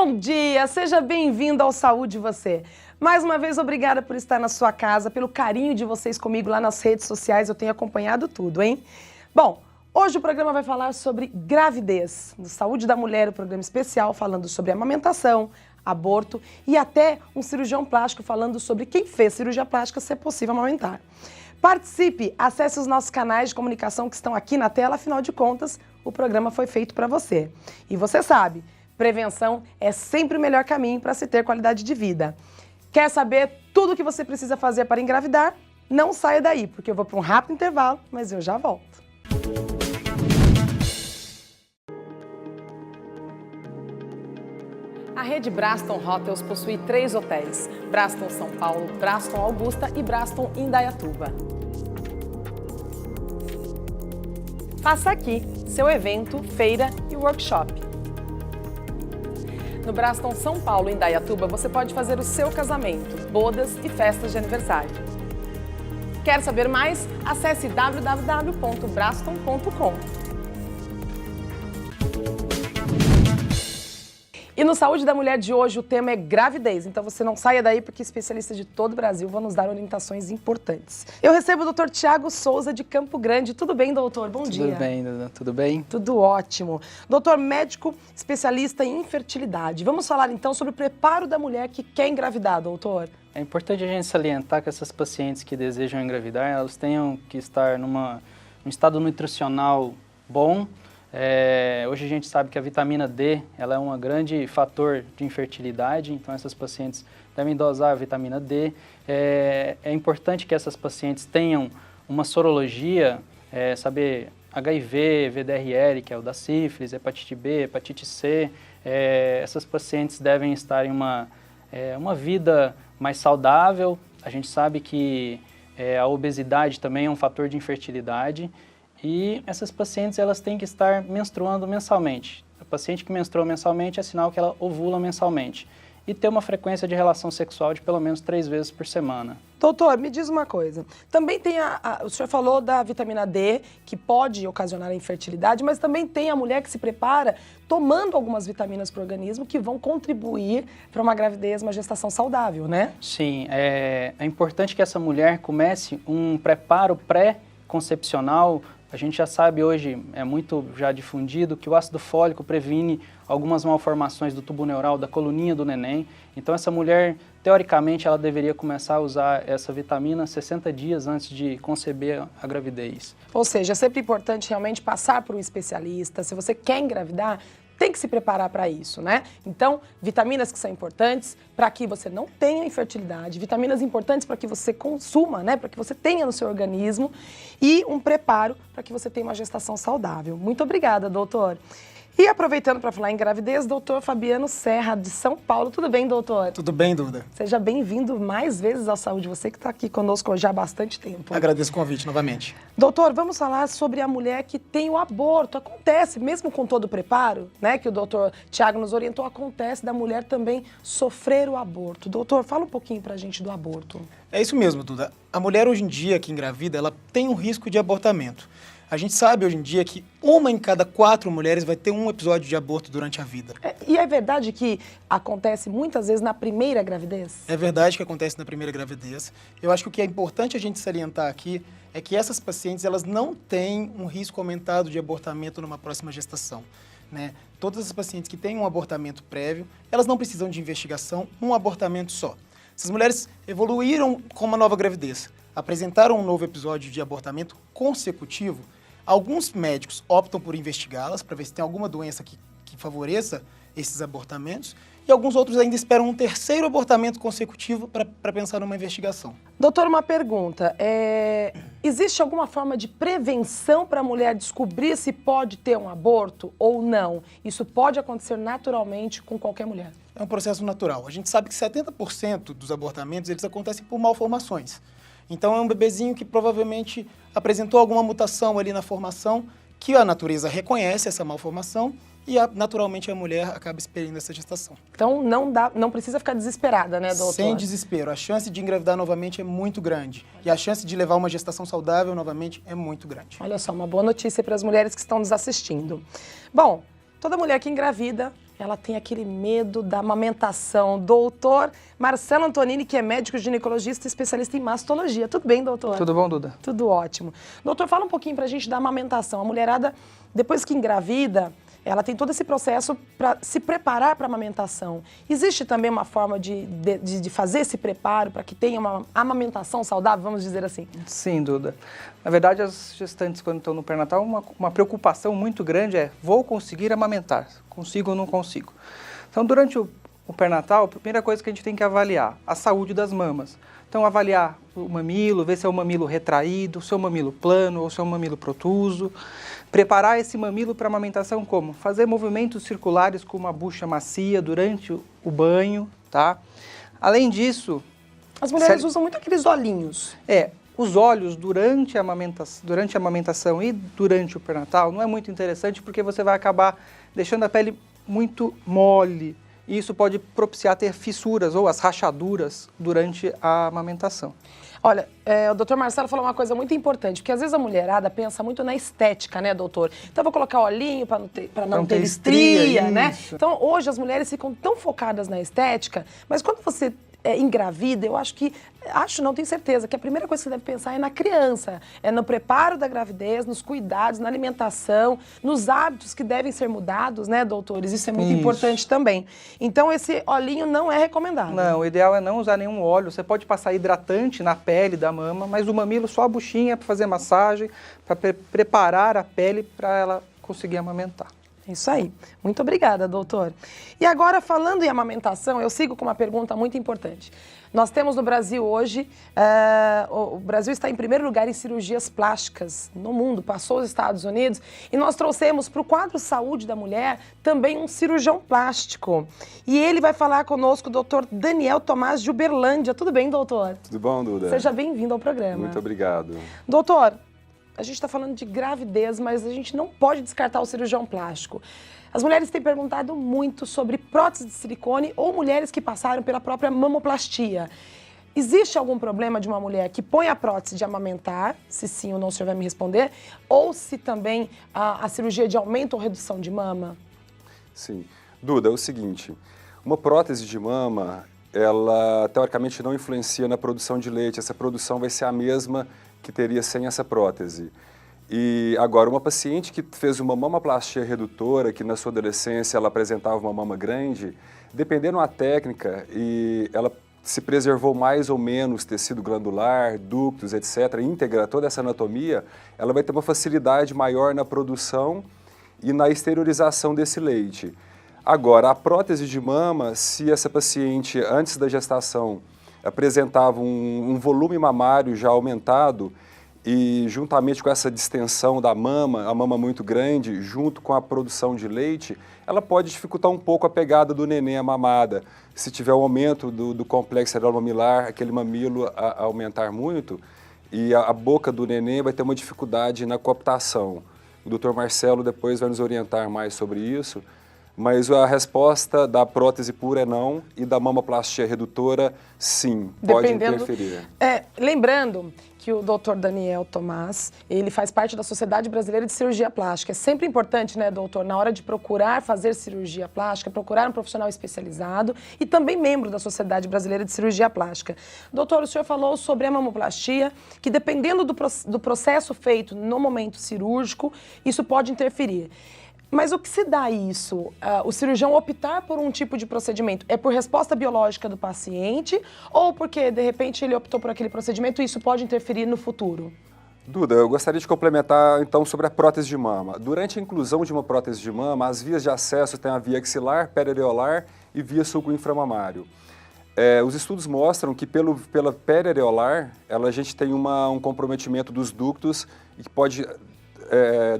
Bom dia, seja bem-vindo ao Saúde Você. Mais uma vez, obrigada por estar na sua casa, pelo carinho de vocês comigo lá nas redes sociais, eu tenho acompanhado tudo, hein? Bom, hoje o programa vai falar sobre gravidez. No Saúde da Mulher, o programa especial falando sobre amamentação, aborto e até um cirurgião plástico falando sobre quem fez cirurgia plástica, se é possível amamentar. Participe, acesse os nossos canais de comunicação que estão aqui na tela, afinal de contas, o programa foi feito para você. E você sabe, prevenção é sempre o melhor caminho para se ter qualidade de vida. Quer saber tudo o que você precisa fazer para engravidar? Não saia daí, porque eu vou para um rápido intervalo, mas eu já volto. A rede Braston Hotels possui 3 hotéis: Braston São Paulo, Braston Augusta e Braston Indaiatuba. Faça aqui seu evento, feira e workshop. No Braston São Paulo e Indaiatuba, você pode fazer o seu casamento, bodas e festas de aniversário. Quer saber mais? Acesse www.braston.com. E no Saúde da Mulher de hoje o tema é gravidez, então você não saia daí porque especialistas de todo o Brasil vão nos dar orientações importantes. Eu recebo o Dr. Tiago Souza de Campo Grande. Tudo bem, doutor? Bom dia. Tudo bem, Duda. Tudo bem? Tudo ótimo. Doutor médico especialista em infertilidade. Vamos falar então sobre o preparo da mulher que quer engravidar, doutor. É importante a gente salientar que essas pacientes que desejam engravidar, elas tenham que estar num estado nutricional bom. Hoje a gente sabe que a vitamina D ela é um grande fator de infertilidade, então essas pacientes devem dosar a vitamina D. É importante que essas pacientes tenham uma sorologia, saber HIV, VDRL, que é o da sífilis, hepatite B, hepatite C. Essas pacientes devem estar em uma vida mais saudável. A gente sabe que a obesidade também é um fator de infertilidade. E essas pacientes elas têm que estar menstruando mensalmente. A paciente que menstrua mensalmente é sinal que ela ovula mensalmente. E ter uma frequência de relação sexual de pelo menos 3 vezes por semana. Doutor, me diz uma coisa. Também tem o senhor falou da vitamina D, que pode ocasionar a infertilidade, mas também tem a mulher que se prepara tomando algumas vitaminas para o organismo que vão contribuir para uma gravidez, uma gestação saudável, né? Sim, é importante que essa mulher comece um preparo pré-concepcional. A gente já sabe hoje, é muito já difundido, que o ácido fólico previne algumas malformações do tubo neural, da coluninha do neném. Então essa mulher, teoricamente, ela deveria começar a usar essa vitamina 60 dias antes de conceber a gravidez. Ou seja, é sempre importante realmente passar por um especialista. Se você quer engravidar, tem que se preparar para isso, né? Então, vitaminas que são importantes para que você não tenha infertilidade, vitaminas importantes para que você consuma, né? Para que você tenha no seu organismo e um preparo para que você tenha uma gestação saudável. Muito obrigada, doutor. E aproveitando para falar em gravidez, doutor Fabiano Serra, de São Paulo. Tudo bem, doutor? Tudo bem, Duda. Seja bem-vindo mais vezes ao Saúde, você que está aqui conosco já há bastante tempo. Agradeço o convite novamente. Doutor, vamos falar sobre a mulher que tem o aborto. Acontece, mesmo com todo o preparo, né, que o doutor Tiago nos orientou, acontece da mulher também sofrer o aborto. Doutor, fala um pouquinho pra gente do aborto. É isso mesmo, Duda. A mulher hoje em dia que engravida, ela tem um risco de abortamento. A gente sabe hoje em dia que 1 em cada 4 mulheres vai ter um episódio de aborto durante a vida. E é verdade que acontece muitas vezes na primeira gravidez? É verdade que acontece na primeira gravidez. Eu acho que o que é importante a gente salientar aqui é que essas pacientes elas não têm um risco aumentado de abortamento numa próxima gestação, né? Todas as pacientes que têm um abortamento prévio, elas não precisam de investigação, um abortamento só. Essas mulheres evoluíram com uma nova gravidez, apresentaram um novo episódio de abortamento consecutivo. Alguns médicos optam por investigá-las para ver se tem alguma doença que favoreça esses abortamentos e alguns outros ainda esperam um 3º abortamento consecutivo para pensar numa investigação. Doutor, uma pergunta. Existe alguma forma de prevenção para a mulher descobrir se pode ter um aborto ou não? Isso pode acontecer naturalmente com qualquer mulher? É um processo natural. A gente sabe que 70% dos abortamentos eles acontecem por malformações. Então é um bebezinho que provavelmente apresentou alguma mutação ali na formação, que a natureza reconhece essa malformação e naturalmente a mulher acaba experindo essa gestação. Então não precisa ficar desesperada, né, doutor? Sem desespero. A chance de engravidar novamente é muito grande. E a chance de levar uma gestação saudável novamente é muito grande. Olha só, uma boa notícia para as mulheres que estão nos assistindo. Bom, toda mulher que engravida, ela tem aquele medo da amamentação. Doutor Marcelo Antonini, que é médico ginecologista e especialista em mastologia. Tudo bem, doutor? Tudo bom, Duda? Tudo ótimo. Doutor, fala um pouquinho pra gente da amamentação. A mulherada, depois que engravida, ela tem todo esse processo para se preparar para a amamentação. Existe também uma forma de fazer esse preparo para que tenha uma amamentação saudável, vamos dizer assim? Sim, Duda. Na verdade, as gestantes, quando estão no pré-natal, uma preocupação muito grande é: vou conseguir amamentar? Consigo ou não consigo? Então, durante o pré-natal, a primeira coisa que a gente tem que avaliar a saúde das mamas. Então, avaliar o mamilo, ver se é um mamilo retraído, se é um mamilo plano ou se é um mamilo protuso. Preparar esse mamilo para amamentação como? Fazer movimentos circulares com uma bucha macia durante o banho, tá? Além disso... As mulheres usam muito aqueles olhinhos. Os olhos durante a amamentação e durante o pré-natal não é muito interessante porque você vai acabar deixando a pele muito mole. E isso pode propiciar ter fissuras ou as rachaduras durante a amamentação. Olha, o doutor Marcelo falou uma coisa muito importante, porque às vezes a mulherada pensa muito na estética, né, doutor? Então eu vou colocar olhinho para não ter estria, né? Então hoje as mulheres ficam tão focadas na estética, mas quando você engravida, não tenho certeza, que a primeira coisa que você deve pensar é na criança, é no preparo da gravidez, nos cuidados, na alimentação, nos hábitos que devem ser mudados, né, doutores? Isso é muito importante também. Então, esse olhinho não é recomendado. Não, o ideal é não usar nenhum óleo. Você pode passar hidratante na pele da mama, mas o mamilo só a buchinha para fazer massagem, para preparar a pele para ela conseguir amamentar. Isso aí. Muito obrigada, doutor. E agora, falando em amamentação, eu sigo com uma pergunta muito importante. Nós temos no Brasil hoje, o Brasil está em primeiro lugar em cirurgias plásticas no mundo, passou os Estados Unidos, e nós trouxemos para o quadro Saúde da Mulher também um cirurgião plástico. E ele vai falar conosco, o doutor Daniel Tomás de Uberlândia. Tudo bem, doutor? Tudo bom, Duda? Seja bem-vindo ao programa. Muito obrigado. Doutor, a gente está falando de gravidez, mas a gente não pode descartar o cirurgião plástico. As mulheres têm perguntado muito sobre prótese de silicone ou mulheres que passaram pela própria mamoplastia. Existe algum problema de uma mulher que põe a prótese de amamentar, se sim ou não o senhor vai me responder, ou se também a cirurgia de aumento ou redução de mama? Sim. Duda, é o seguinte, uma prótese de mama, ela teoricamente não influencia na produção de leite, essa produção vai ser a mesma que teria sem essa prótese. E agora, uma paciente que fez uma mamoplastia redutora, que na sua adolescência ela apresentava uma mama grande, dependendo da técnica, e ela se preservou mais ou menos tecido glandular, ductos, etc., íntegra, toda essa anatomia, ela vai ter uma facilidade maior na produção e na exteriorização desse leite. Agora, a prótese de mama, se essa paciente, antes da gestação, apresentava um volume mamário já aumentado e juntamente com essa distensão da mama, a mama muito grande, junto com a produção de leite, ela pode dificultar um pouco a pegada do neném à mamada. Se tiver um aumento do complexo cerebral-mamilar, aquele mamilo a aumentar muito, e a boca do neném vai ter uma dificuldade na cooptação. O doutor Marcelo depois vai nos orientar mais sobre isso, mas a resposta da prótese pura é não e da mamoplastia redutora, sim, pode interferir. Lembrando que o doutor Daniel Tomás, ele faz parte da Sociedade Brasileira de Cirurgia Plástica. É sempre importante, né, doutor, na hora de procurar fazer cirurgia plástica, procurar um profissional especializado e também membro da Sociedade Brasileira de Cirurgia Plástica. Doutor, o senhor falou sobre a mamoplastia, que dependendo do processo feito no momento cirúrgico, isso pode interferir. Mas o que se dá isso? O cirurgião optar por um tipo de procedimento é por resposta biológica do paciente ou porque, de repente, ele optou por aquele procedimento e isso pode interferir no futuro? Duda, eu gostaria de complementar, então, sobre a prótese de mama. Durante a inclusão de uma prótese de mama, as vias de acesso têm a via axilar, periareolar e via sulco inframamário. Os estudos mostram que pela periareolar, a gente tem um comprometimento dos ductos e que pode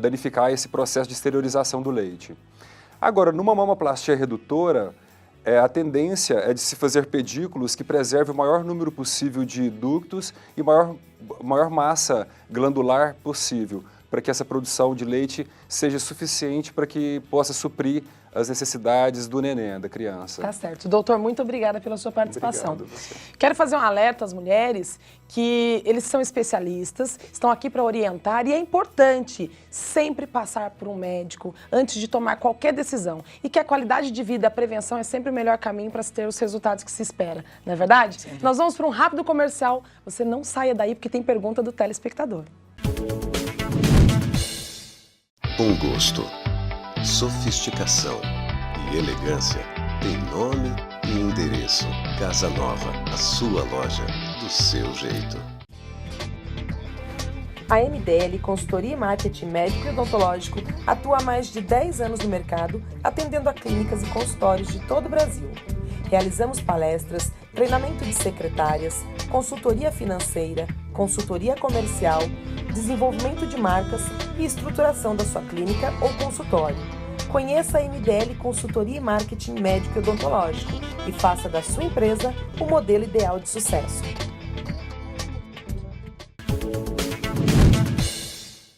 danificar esse processo de esterilização do leite. Agora, numa mamoplastia redutora, a tendência é de se fazer pedículos que preservem o maior número possível de ductos e maior massa glandular possível, para que essa produção de leite seja suficiente para que possa suprir as necessidades do neném, da criança. Tá certo. Doutor, muito obrigada pela sua participação. Obrigado a você. Quero fazer um alerta às mulheres que eles são especialistas, estão aqui para orientar e é importante sempre passar por um médico antes de tomar qualquer decisão. E que a qualidade de vida, a prevenção é sempre o melhor caminho para se ter os resultados que se espera. Não é verdade? Sim. Nós vamos para um rápido comercial. Você não saia daí porque tem pergunta do telespectador. Bom gosto, sofisticação e elegância tem nome e endereço. Casa Nova, a sua loja, do seu jeito. A MDL Consultoria e Marketing Médico e Odontológico atua há mais de 10 anos no mercado, atendendo a clínicas e consultórios de todo o Brasil. Realizamos palestras, treinamento de secretárias, consultoria financeira, consultoria comercial, desenvolvimento de marcas e estruturação da sua clínica ou consultório. Conheça a MDL Consultoria e Marketing Médico e Odontológico e faça da sua empresa o modelo ideal de sucesso.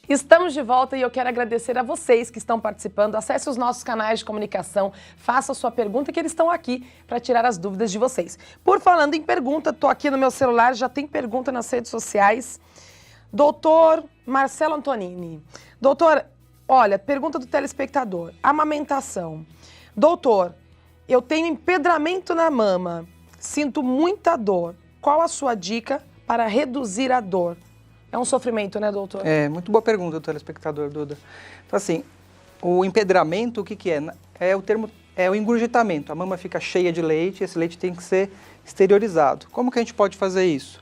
Estamos de volta e eu quero agradecer a vocês que estão participando. Acesse os nossos canais de comunicação, faça a sua pergunta que eles estão aqui para tirar as dúvidas de vocês. Por falando em pergunta, estou aqui no meu celular, já tem pergunta nas redes sociais. Doutor Marcelo Antonini. Doutor, olha, pergunta do telespectador. Amamentação. Doutor, eu tenho empedramento na mama, sinto muita dor. Qual a sua dica para reduzir a dor? É um sofrimento, né, doutor? É, muito boa pergunta do telespectador, Duda. Então, assim, o empedramento, o que é? É o engurgitamento. A mama fica cheia de leite e esse leite tem que ser exteriorizado. Como que a gente pode fazer isso?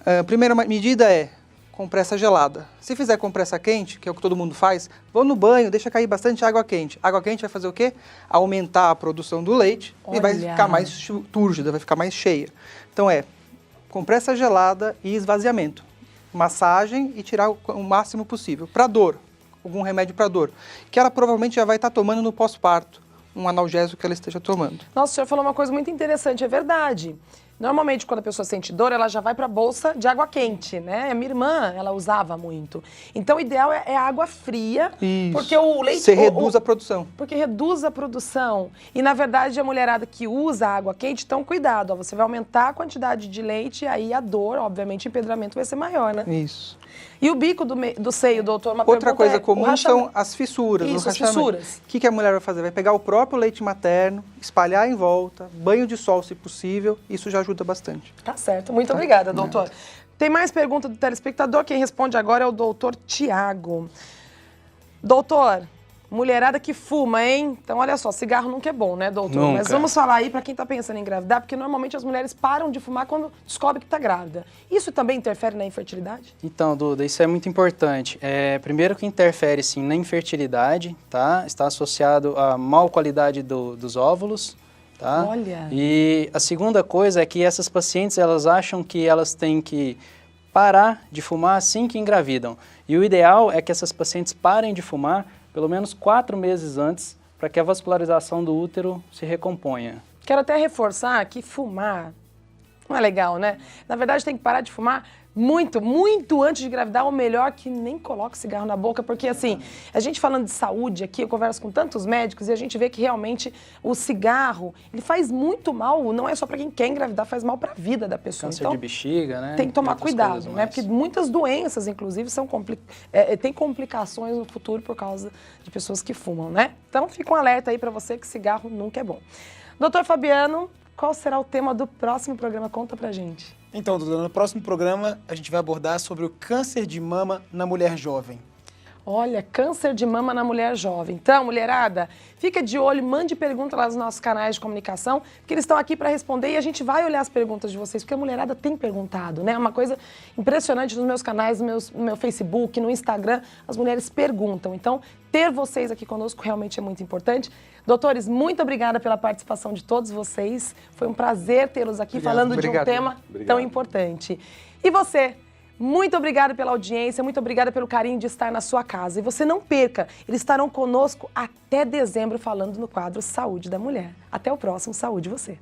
A primeira medida é compressa gelada. Se fizer compressa quente, que é o que todo mundo faz, vão no banho, deixa cair bastante água quente. Água quente vai fazer o quê? Aumentar a produção do leite e vai ficar mais túrgida, vai ficar mais cheia. Então compressa gelada e esvaziamento. Massagem e tirar o máximo possível. Para dor, algum remédio para dor, que ela provavelmente já vai estar tomando no pós-parto, um analgésico que ela esteja tomando. Nossa, o senhor falou uma coisa muito interessante, é verdade. Normalmente, quando a pessoa sente dor, ela já vai para a bolsa de água quente, né? A minha irmã, ela usava muito. Então, o ideal é água fria, isso. Porque o leite... Você reduz a produção. Porque reduz a produção. E, na verdade, a mulherada que usa água quente, então, cuidado. Ó, você vai aumentar a quantidade de leite e aí a dor, obviamente, o empedramento vai ser maior, né? Isso. E o bico do seio, doutor? Uma outra coisa comum são as fissuras. Isso, as fissuras. O que a mulher vai fazer? Vai pegar o próprio leite materno, espalhar em volta, banho de sol, se possível. Isso já ajuda bastante. Tá certo. Muito obrigada, doutor. Tem mais pergunta do telespectador. Quem responde agora é o doutor Tiago. Doutor, mulherada que fuma, hein? Então, olha só, cigarro nunca é bom, né, doutor? Nunca. Mas vamos falar aí para quem tá pensando em engravidar, porque normalmente as mulheres param de fumar quando descobrem que tá grávida. Isso também interfere na infertilidade? Então, Duda, isso é muito importante. Primeiro que interfere, sim, na infertilidade, tá? Está associado à má qualidade dos óvulos, tá? Olha! E a segunda coisa é que essas pacientes, elas acham que elas têm que parar de fumar assim que engravidam. E o ideal é que essas pacientes parem de fumar pelo menos 4 meses antes, para que a vascularização do útero se recomponha. Quero até reforçar que fumar não é legal, né? Na verdade, tem que parar de fumar muito antes de engravidar, ou melhor, que nem coloque cigarro na boca, porque assim, a gente falando de saúde aqui, eu converso com tantos médicos e a gente vê que realmente o cigarro, ele faz muito mal, não é só para quem quer engravidar, faz mal para a vida da pessoa. Câncer de bexiga, né? Tem que tomar cuidado, né? Porque muitas doenças, inclusive, tem complicações no futuro por causa de pessoas que fumam, né? Então, fica um alerta aí para você que cigarro nunca é bom. Doutor Fabiano, qual será o tema do próximo programa? Conta pra gente. Então, Duda, no próximo programa a gente vai abordar sobre o câncer de mama na mulher jovem. Olha, câncer de mama na mulher jovem. Então, mulherada, fica de olho, mande pergunta lá nos nossos canais de comunicação, porque eles estão aqui para responder e a gente vai olhar as perguntas de vocês, porque a mulherada tem perguntado, né? É uma coisa impressionante nos meus canais, no meu Facebook, no Instagram, as mulheres perguntam. Então, ter vocês aqui conosco realmente é muito importante. Doutores, muito obrigada pela participação de todos vocês. Foi um prazer tê-los aqui falando de um tema tão importante. E você? Muito obrigada pela audiência, muito obrigada pelo carinho de estar na sua casa. E você não perca, eles estarão conosco até dezembro falando no quadro Saúde da Mulher. Até o próximo Saúde Você.